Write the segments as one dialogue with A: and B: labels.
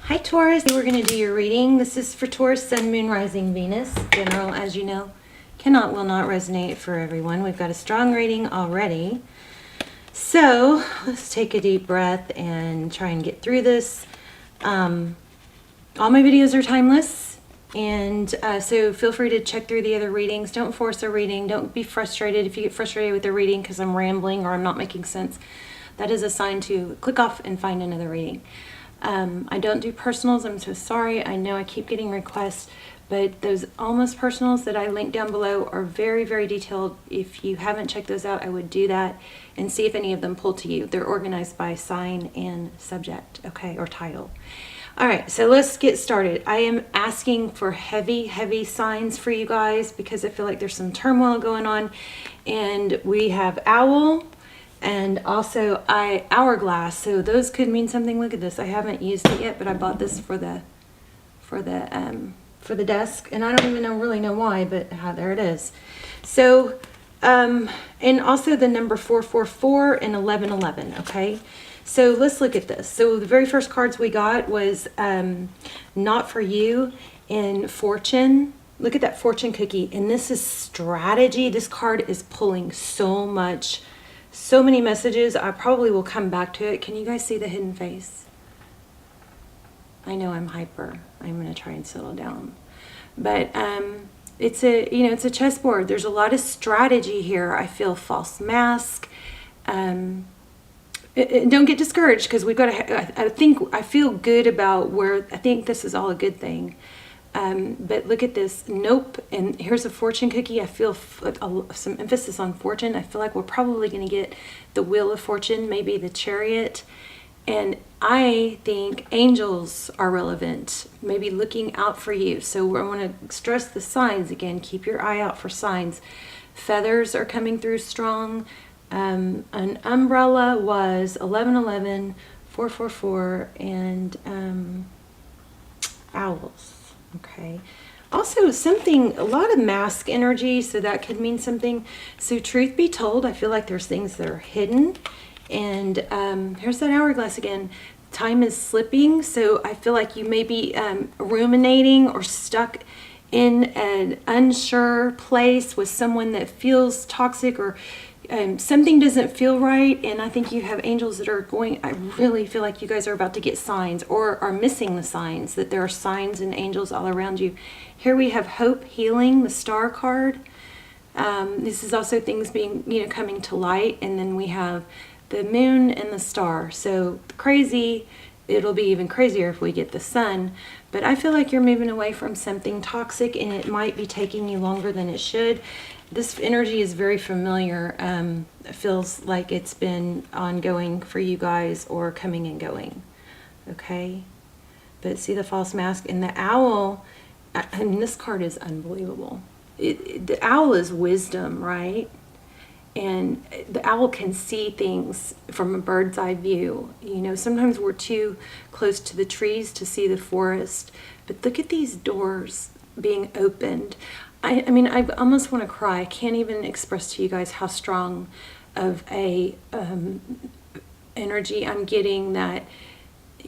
A: Hi Taurus, we're going to do your reading. This is for Taurus, Sun, Moon, Rising, Venus. General, as you know, will not resonate for everyone. We've got a strong reading already. So let's take a deep breath and try and get through this. All my videos are timeless, and so feel free to check through the other readings. Don't force a reading. Don't be frustrated if you get frustrated with the reading because I'm rambling or I'm not making sense. That is a sign to click off and find another reading. I don't do personals. I'm so sorry. I know I keep getting requests, but those almost personals that I link down below are very, very detailed. If you haven't checked those out, I would do that and see if any of them pull to you. They're organized by sign and subject, okay, or title. All right, so let's get started. I am asking for heavy, heavy signs for you guys because I feel like there's some turmoil going on. And we have Owl, and also hourglass, so those could mean something. Look at this. I haven't used it yet, but I bought this for the desk, and I don't even really know why, but there it is. So and also the number 444 and 1111. Okay, so let's look at this. So the very first cards we got was Not For You and Fortune. Look at that fortune cookie, and this is strategy. This card is pulling so many messages. I probably will come back to it. Can you guys see the hidden face? I know I'm hyper. I'm going to try and settle down. But it's a chessboard. There's a lot of strategy here. I feel false mask. Don't get discouraged because we've got to, I feel good about where, I think this is all a good thing. But look at this. Nope. And here's a fortune cookie. I feel some emphasis on fortune. I feel like we're probably going to get the Wheel of Fortune, maybe the Chariot. And I think angels are relevant, maybe looking out for you. So I want to stress the signs again. Keep your eye out for signs. Feathers are coming through strong. An umbrella was 1111, 444, and owls. Okay. Also a lot of mask energy, so that could mean something. So truth be told, I feel like there's things that are hidden. And here's that hourglass again. Time is slipping, so I feel like you may be ruminating or stuck in an unsure place with someone that feels toxic, or something doesn't feel right. And I think you have angels that are going, I really feel like you guys are about to get signs or are missing the signs, that there are signs and angels all around you. Here we have hope, healing, the star card. This is also things being, coming to light. And then we have the moon and the star. So crazy, it'll be even crazier if we get the sun. But I feel like you're moving away from something toxic, and it might be taking you longer than it should. This energy is very familiar. It feels like it's been ongoing for you guys or coming and going. Okay? But see the false mask and the owl. I mean, this card is unbelievable. The owl is wisdom, right? And the owl can see things from a bird's eye view. Sometimes we're too close to the trees to see the forest. But look at these doors being opened. I mean, I almost want to cry. I can't even express to you guys how strong of a energy I'm getting, that,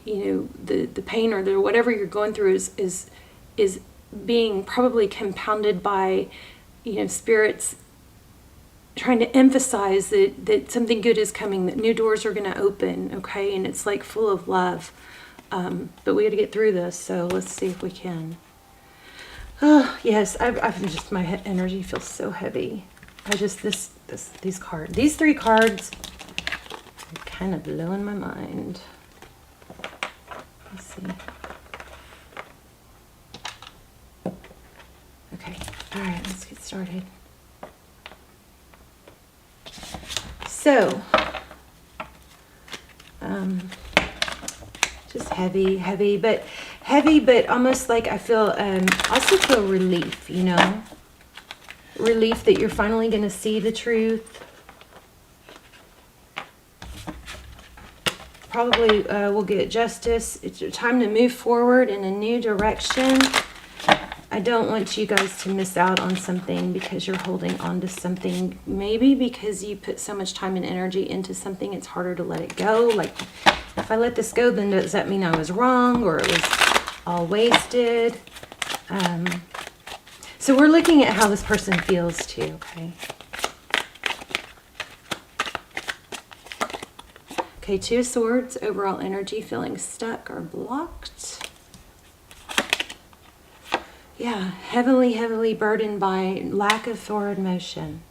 A: the pain or the whatever you're going through is being probably compounded by, spirits trying to emphasize that something good is coming, that new doors are going to open, okay? And it's like full of love. But we got to get through this, so let's see if we can. Oh, yes, my energy feels so heavy. These three cards are kind of blowing my mind. Let's see. Okay, all right, let's get started. So, just heavy, but almost like I feel, also feel relief, relief that you're finally going to see the truth. Probably will get justice. It's time to move forward in a new direction. I don't want you guys to miss out on something because you're holding on to something. Maybe because you put so much time and energy into something, it's harder to let it go. Like If I let this go, then does that mean I was wrong or it was all wasted? So we're looking at how this person feels too, okay? Okay, Two of Swords, overall energy, feeling stuck or blocked. Yeah, heavily, heavily burdened by lack of forward motion.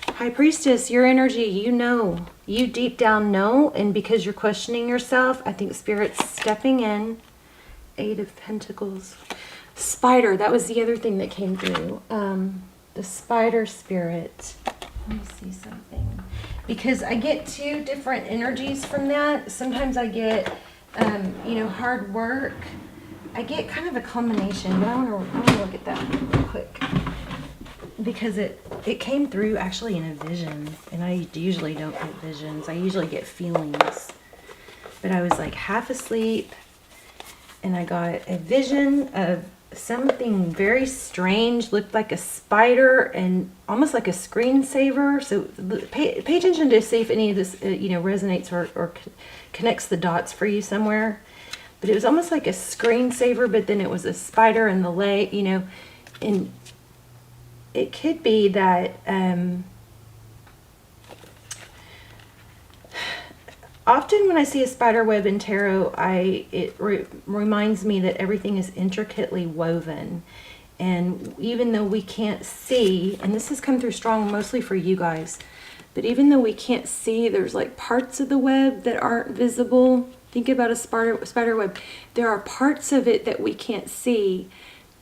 A: High Priestess, your energy, you know. You deep down know, and because you're questioning yourself, I think Spirit's stepping in. Eight of Pentacles. Spider, that was the other thing that came through. The Spider Spirit. Let me see something. Because I get two different energies from that. Sometimes I get, you know, hard work. I get kind of a combination, but I want to look at that real quick. Because it came through actually in a vision, and I usually don't get visions. I usually get feelings. But I was like half asleep, and I got a vision of something very strange, looked like a spider and almost like a screensaver. So pay attention to see if any of this you know, resonates or connects the dots for you somewhere. But it was almost like a screensaver, but then it was a spider in the leg, you know, and it could be that often when I see a spider web in tarot, it reminds me that everything is intricately woven. And even though we can't see, and this has come through strong mostly for you guys, but even though we can't see, there's like parts of the web that aren't visible. Think about a spider web. There are parts of it that we can't see,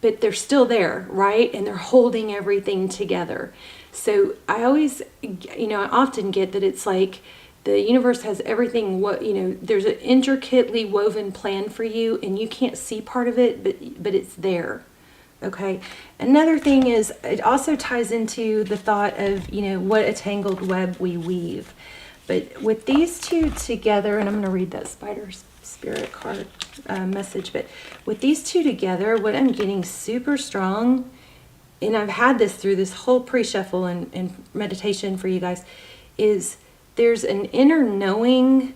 A: but they're still there, right? And they're holding everything together. So I always, you know, I often get that it's like the universe has everything, you know, there's an intricately woven plan for you and you can't see part of it, but it's there, okay? Another thing is, it also ties into the thought of, you know, what a tangled web we weave. But with these two together, and I'm going to read that Spider Spirit card message, but with these two together, what I'm getting super strong, and I've had this through this whole pre-shuffle and meditation for you guys, is there's an inner knowing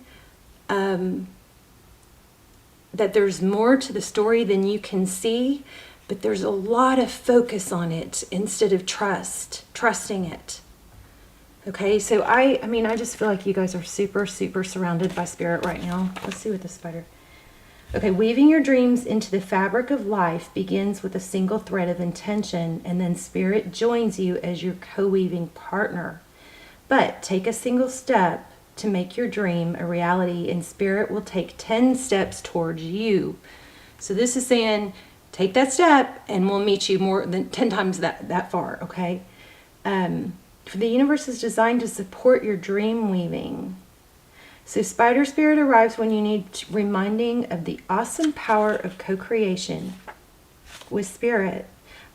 A: that there's more to the story than you can see, but there's a lot of focus on it instead of trusting it. Okay, so I mean, I just feel like you guys are super, super surrounded by Spirit right now. Let's see what the Spider... Okay, weaving your dreams into the fabric of life begins with a single thread of intention, and then Spirit joins you as your co-weaving partner. But take a single step to make your dream a reality, and Spirit will take 10 steps towards you. So this is saying, take that step, and we'll meet you more than 10 times that far, okay? The universe is designed to support your dream weaving. So Spider Spirit arrives when you need reminding of the awesome power of co-creation. With Spirit,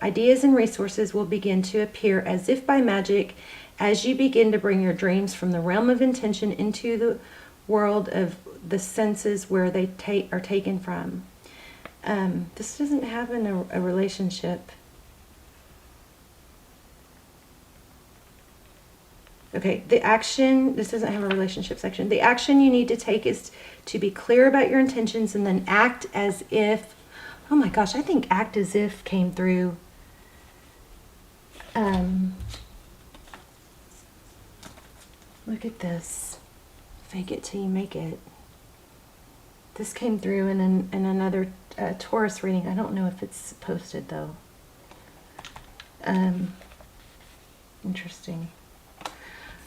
A: ideas and resources will begin to appear as if by magic as you begin to bring your dreams from the realm of intention into the world of the senses where they are taken from. This doesn't have a relationship. Okay, the action, this doesn't have a relationship section. The action you need to take is to be clear about your intentions and then act as if, oh my gosh, I think act as if came through. Look at this. Fake it till you make it. This came through in another Taurus reading. I don't know if it's posted though. Interesting.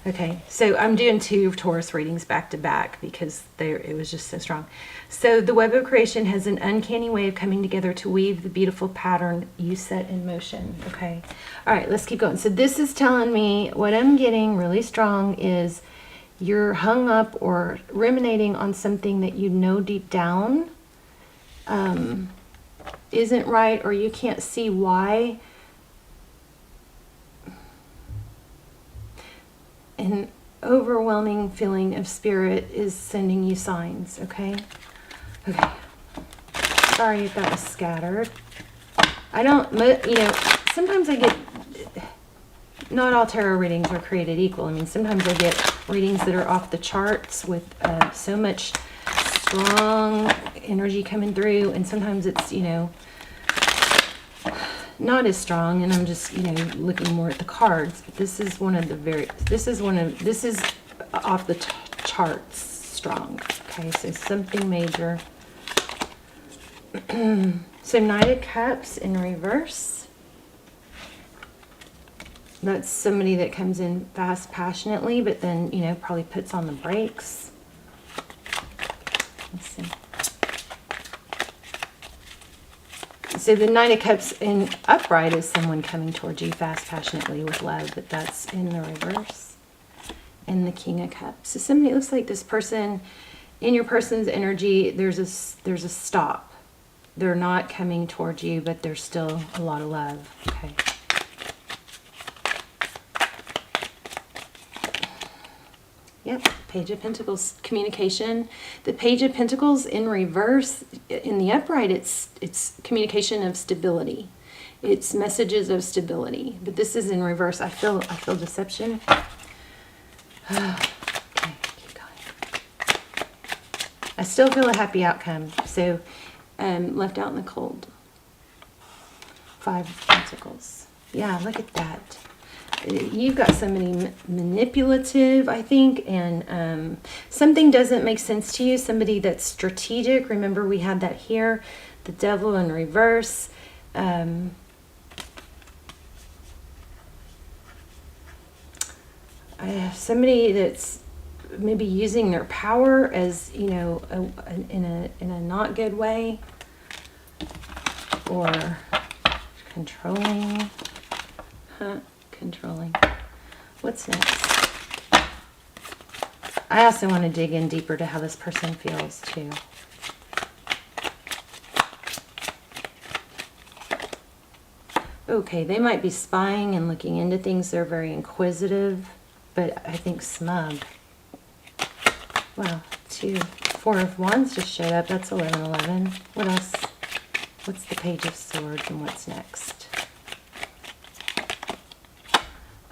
A: Okay, so I'm doing 2 Taurus readings back to back because it was just so strong. So the web of creation has an uncanny way of coming together to weave the beautiful pattern you set in motion. Okay, all right, let's keep going. So this is telling me what I'm getting really strong is you're hung up or ruminating on something that you know deep down isn't right, or you can't see why. An overwhelming feeling of Spirit is sending you signs, okay? Okay. Sorry if that was scattered. I don't, you know, sometimes I get, not all tarot readings are created equal. I mean, sometimes I get readings that are off the charts with so much strong energy coming through, and sometimes it's, you know, not as strong, and I'm just, you know, looking more at the cards. But this is one of the this is off the charts strong. Okay, so something major. So Knight of Cups in reverse. That's somebody that comes in fast, passionately, but then, you know, probably puts on the brakes. Let's see. So the Knight of Cups in upright is someone coming towards you fast, passionately with love, but that's in the reverse. And the King of Cups. So somebody, it looks like this person, in your person's energy, there's a stop. They're not coming towards you, but there's still a lot of love. Okay. Yep, Page of Pentacles, communication. The Page of Pentacles in reverse, in the upright, it's communication of stability. It's messages of stability. But this is in reverse. I feel deception. Okay, keep going. I still feel a happy outcome. So, left out in the cold. 5 of Pentacles. Yeah, look at that. You've got somebody manipulative, I think, and something doesn't make sense to you. Somebody that's strategic. Remember, we had that here. The Devil in reverse. Somebody that's maybe using their power as, you know, in a not good way, or controlling. Controlling. What's next? I also want to dig in deeper to how this person feels too. Okay, they might be spying and looking into things. They're very inquisitive, but I think smug. Wow, 4 of Wands just showed up. That's 1111. What else? What's the Page of Swords and what's next?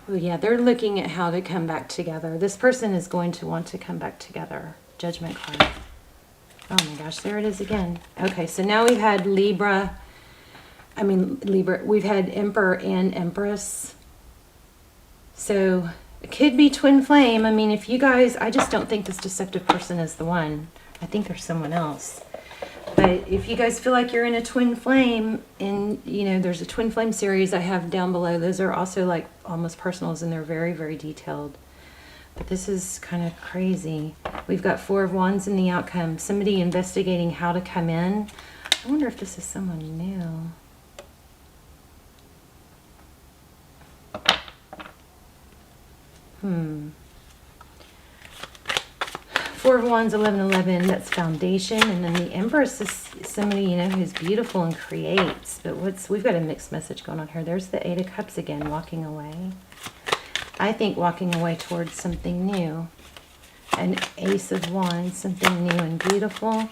A: Oh yeah, they're looking at how to come back together. This person is going to want to come back together. Judgment card. Oh my gosh, there it is again. Okay, so now we've had Libra. We've had Emperor and Empress. So it could be twin flame. I mean, if you guys, I just don't think this deceptive person is the one. I think there's someone else. But if you guys feel like you're in a twin flame, and, you know, there's a twin flame series I have down below. Those are also like almost personals, and they're very, very detailed. But this is kind of crazy. We've got 4 of Wands in the outcome. Somebody investigating how to come in. I wonder if this is someone new. Four of Wands, 1111, that's foundation. And then the Empress is somebody, you know, who's beautiful and creates. But we've got a mixed message going on here. There's the 8 of Cups again, walking away. I think walking away towards something new. An Ace of Wands, something new and beautiful.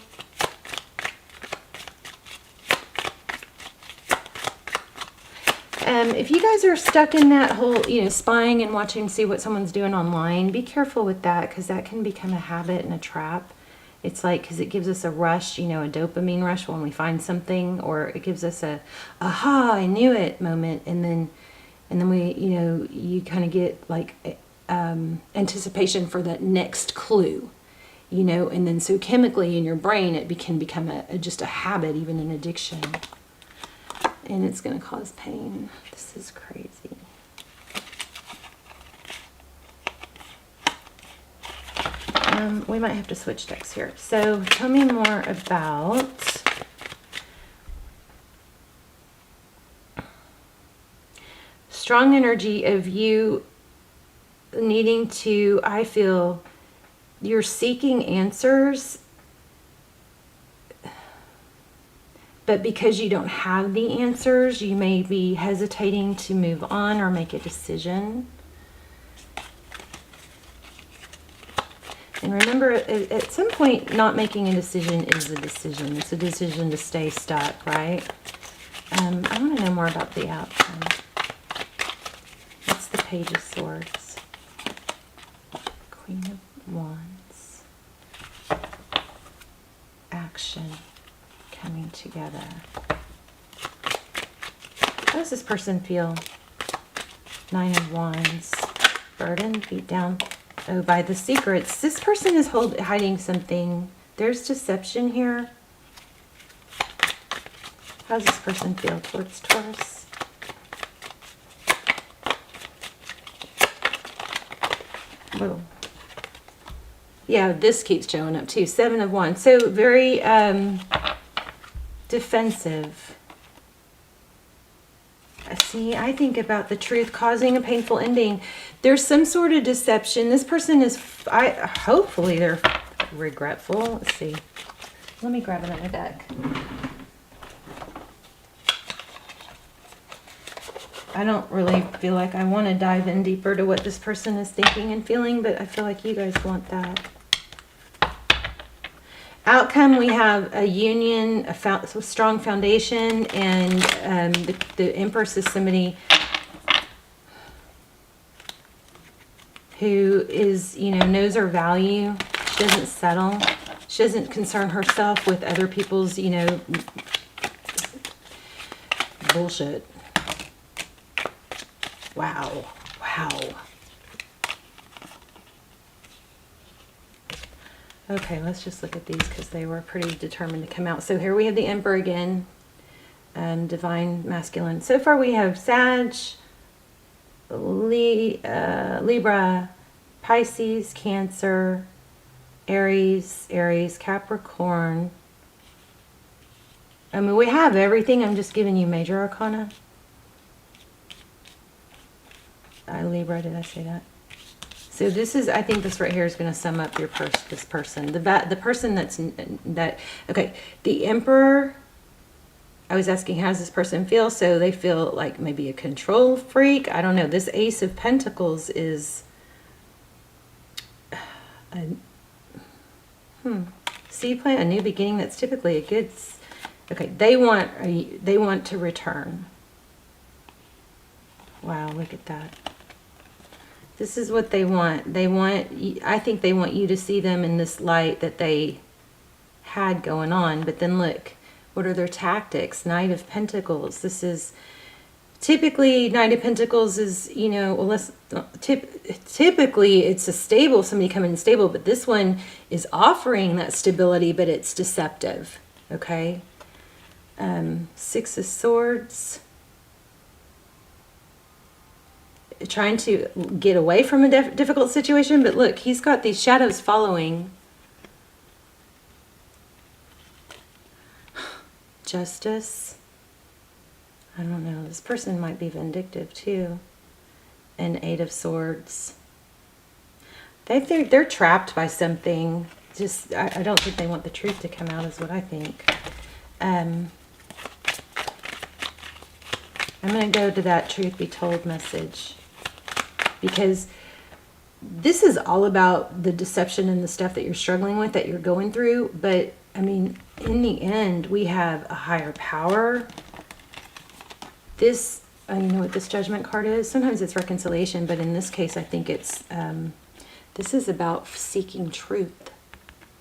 A: If you guys are stuck in that whole, you know, spying and watching to see what someone's doing online, be careful with that, because that can become a habit and a trap. It's like, because it gives us a rush, you know, a dopamine rush when we find something, or it gives us a aha, I knew it moment, and then we, you know, you kind of get like anticipation for that next clue, you know, and then so chemically in your brain it can become just a habit, even an addiction. And it's going to cause pain. This is crazy. We might have to switch decks here. So tell me more about strong energy of you needing to, I feel, you're seeking answers, but because you don't have the answers, you may be hesitating to move on or make a decision. And remember, at some point, not making a decision is a decision. It's a decision to stay stuck, right? I want to know more about the outcome. What's the Page of Swords? Queen of Wands. Action coming together. How does this person feel? 9 of Wands. Burden, beat down. Oh, by the secrets. This person is hiding something. There's deception here. How does this person feel towards Taurus? Whoa. Yeah, this keeps showing up too. 7 of Wands. So very defensive. See, I think about the truth causing a painful ending. There's some sort of deception. This person is, hopefully they're regretful. Let's see. Let me grab another deck. I don't really feel like I want to dive in deeper to what this person is thinking and feeling, but I feel like you guys want that. Outcome, we have a union, a strong foundation, and the Empress is somebody who is, you know, knows her value. She doesn't settle. She doesn't concern herself with other people's, you know, bullshit. Wow. Wow. Okay, let's just look at these because they were pretty determined to come out. So here we have the Emperor again, divine masculine. So far we have Sag, Libra, Pisces, Cancer, Aries, Capricorn. I mean, we have everything. I'm just giving you major arcana. Libra, did I say that? So this is, I think this right here is going to sum up this person. The person okay, the Emperor, I was asking, how does this person feel? So they feel like maybe a control freak. I don't know. This Ace of Pentacles is, seed plant, a new beginning. That's typically a good, okay, they want to return. Wow, look at that. This is what they want. I think they want you to see them in this light that they had going on. But then look, what are their tactics? Knight of Pentacles. This is typically, Knight of Pentacles is, you know, well, typically it's a stable, somebody coming in stable, but this one is offering that stability, but it's deceptive. Okay. 6 of Swords. Trying to get away from a difficult situation, but look, he's got these shadows following. Justice. I don't know. This person might be vindictive too. And 8 of Swords. They're trapped by something. Just I don't think they want the truth to come out, is what I think. I'm going to go to that truth be told message, because this is all about the deception and the stuff that you're struggling with, that you're going through. But I mean, in the end, we have a higher power. This, you know what this Judgment card is? Sometimes it's reconciliation, but in this case, I think it's, this is about seeking truth.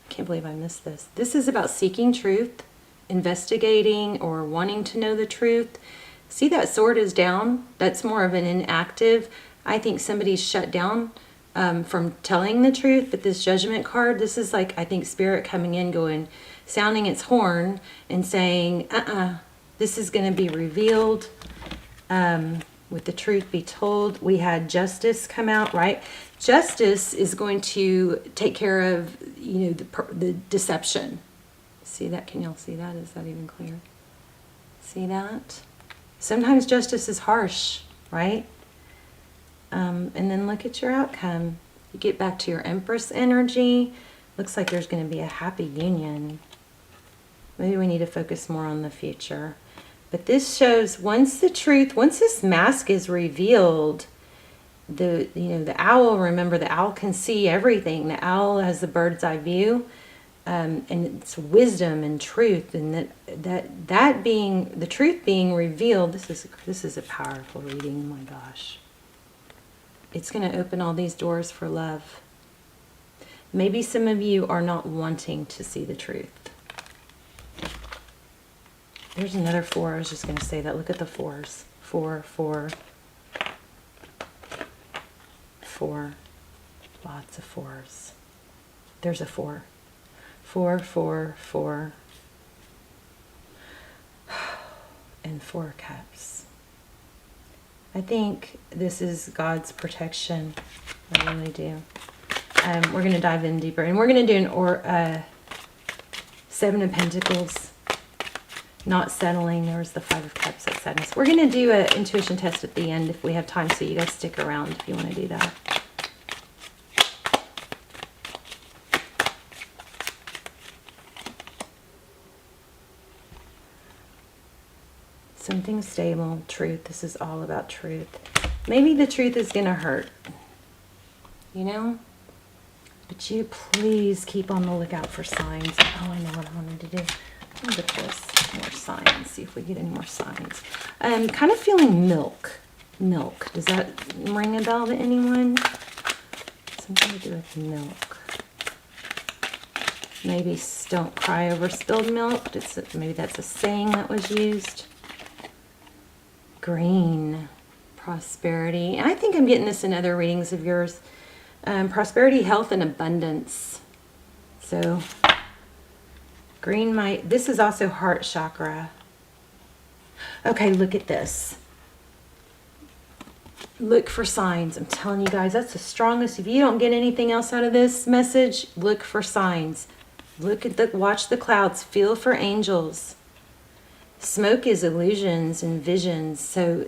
A: I can't believe I missed this. This is about seeking truth, investigating or wanting to know the truth. See, that sword is down. That's more of an inactive. I think somebody's shut down from telling the truth. But this Judgment card, this is like, I think Spirit coming in, going, sounding its horn and saying, this is going to be revealed. With the truth be told, we had Justice come out, right? Justice is going to take care of, you know, the deception. See that? Can y'all see that? Is that even clear? See that? Sometimes justice is harsh, right? And then look at your outcome. You get back to your Empress energy. Looks like there's going to be a happy union. Maybe we need to focus more on the future. But this shows once this mask is revealed, the owl, remember the owl can see everything. The owl has the bird's eye view. And it's wisdom and truth, and that being the truth being revealed. This is a powerful reading. Oh my gosh, it's going to open all these doors for love. Maybe some of you are not wanting to see the truth. There's another 4. I was just going to say that. Look at the 4s. 4, 4, 4. Lots of 4s. There's a 4. 4, 4, 4. And 4 cups. I think this is God's protection. I really do. We're going to dive in deeper. And we're going to do an 7 of Pentacles. Not settling. There was the 5 of Cups that sadness. We're going to do an intuition test at the end if we have time, so you guys stick around if you want to do that. Something stable, truth. This is all about truth. Maybe the truth is going to hurt, you know? But you please keep on the lookout for signs. Oh, I know what I wanted to do. Look at this. More signs. See if we get any more signs. Kind of feeling milk. Milk. Does that ring a bell to anyone? Something to do with milk. Maybe don't cry over spilled milk. Maybe that's a saying that was used. Green. Prosperity. And I think I'm getting this in other readings of yours. Prosperity, health, and abundance. So, green might... This is also heart chakra. Okay, look at this. Look for signs. I'm telling you guys, that's the strongest. If you don't get anything else out of this message, look for signs. Watch the clouds. Feel for angels. Smoke is illusions and visions. So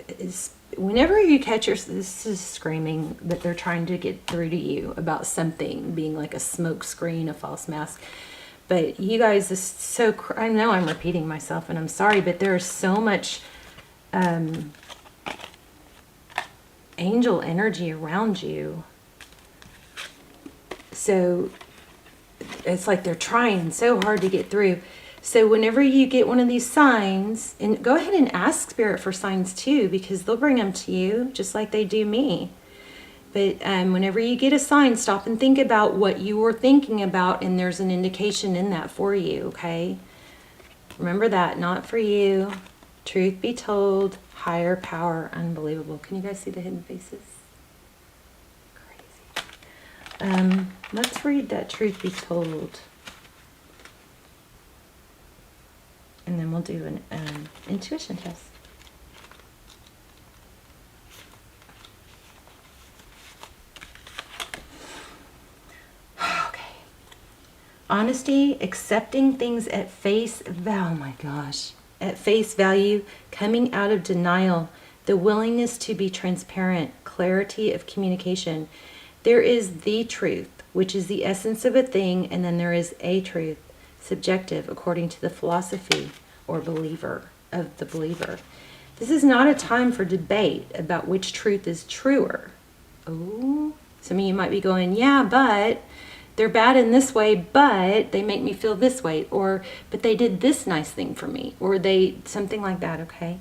A: whenever you catch this is screaming that they're trying to get through to you about something being like a smoke screen, a false mask. But you guys, this is so, I know I'm repeating myself and I'm sorry, but there's so much angel energy around you. So it's like they're trying so hard to get through. So whenever you get one of these signs, and go ahead and ask Spirit for signs too, because they'll bring them to you just like they do me. But whenever you get a sign, stop and think about what you were thinking about, and there's an indication in that for you, okay? Remember that, not for you. Truth be told, higher power, unbelievable. Can you guys see the hidden faces? Crazy. Let's read that truth be told. And then we'll do an intuition test. Okay. Honesty, accepting things at face value. Oh my gosh. At face value, coming out of denial, the willingness to be transparent, clarity of communication. There is the truth, which is the essence of a thing, and then there is a truth. Subjective according to the philosophy or believer of the believer. This is not a time for debate about which truth is truer. Oh, some of you might be going, yeah, but they're bad in this way, but they make me feel this way, or but they did this nice thing for me, or they something like that, okay?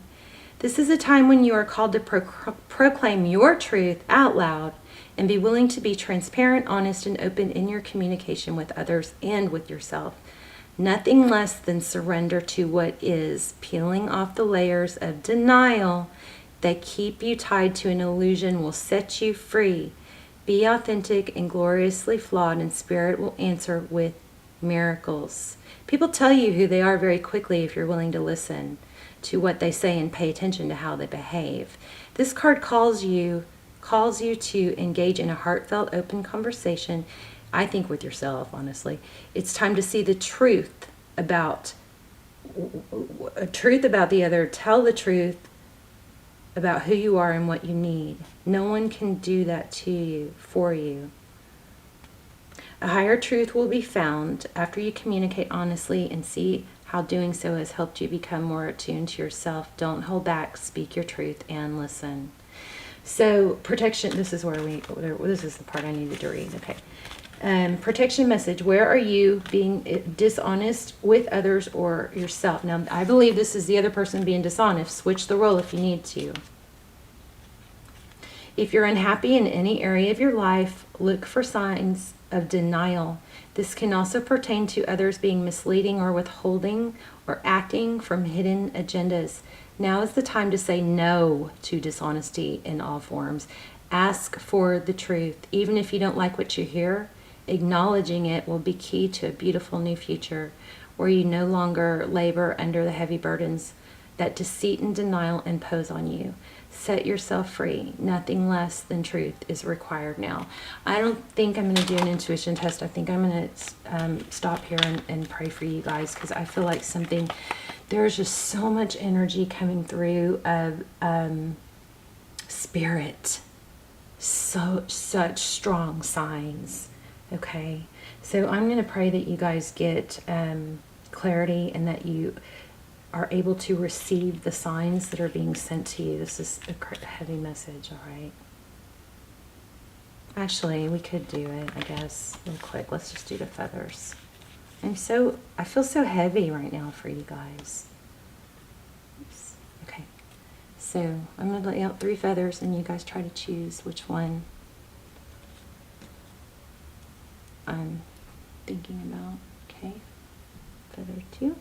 A: This is a time when you are called to proclaim your truth out loud and be willing to be transparent, honest, and open in your communication with others and with yourself. Nothing less than surrender to what is, peeling off the layers of denial that keep you tied to an illusion will set you free. Be authentic and gloriously flawed, and Spirit will answer with miracles. People tell you who they are very quickly if you're willing to listen to what they say and pay attention to how they behave. This card calls you to engage in a heartfelt, open conversation, I think with yourself, honestly. It's time to see the truth about the other. Tell the truth about who you are and what you need. No one can do that to you, for you. A higher truth will be found after you communicate honestly and see how doing so has helped you become more attuned to yourself. Don't hold back. Speak your truth and listen. So protection, this is the part I needed to read. Okay. Protection message. Where are you being dishonest with others or yourself? Now, I believe this is the other person being dishonest. Switch the role if you need to. If you're unhappy in any area of your life, look for signs of denial. This can also pertain to others being misleading or withholding or acting from hidden agendas. Now is the time to say no to dishonesty in all forms. Ask for the truth. Even if you don't like what you hear, acknowledging it will be key to a beautiful new future where you no longer labor under the heavy burdens that deceit and denial impose on you. Set yourself free. Nothing less than truth is required now. I don't think I'm going to do an intuition test. I think I'm going to stop here and pray for you guys, because I feel like there's just so much energy coming through of spirit. Such strong signs. Okay. So I'm going to pray that you guys get clarity and that you are able to receive the signs that are being sent to you. This is a heavy message, all right? Actually, we could do it, I guess, real quick. Let's just do the feathers. I feel so heavy right now for you guys. Oops. Okay. So I'm going to lay out 3 feathers, and you guys try to choose which one I'm thinking about. Okay. Feather 2.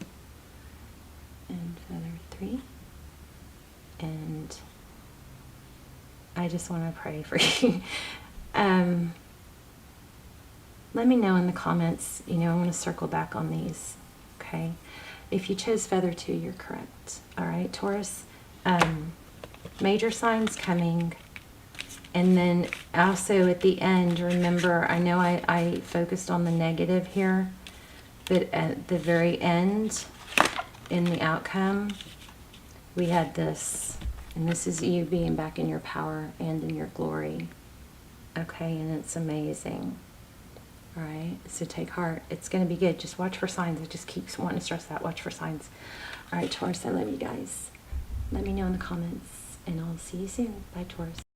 A: And feather 3, and I just want to pray for you. Let me know in the comments. I want to circle back on these. Okay, if you chose feather 2, you're correct. All right, Taurus. Major signs coming, and then also at the end, remember, I know I focused on the negative here, but at the very end, in the outcome, we had this, and this is you being back in your power and in your glory. Okay, and it's amazing. All right, so take heart. It's going to be good. Just watch for signs. I just keep wanting to stress that. Watch for signs. All right, Taurus, I love you guys. Let me know in the comments, and I'll see you soon. Bye, Taurus.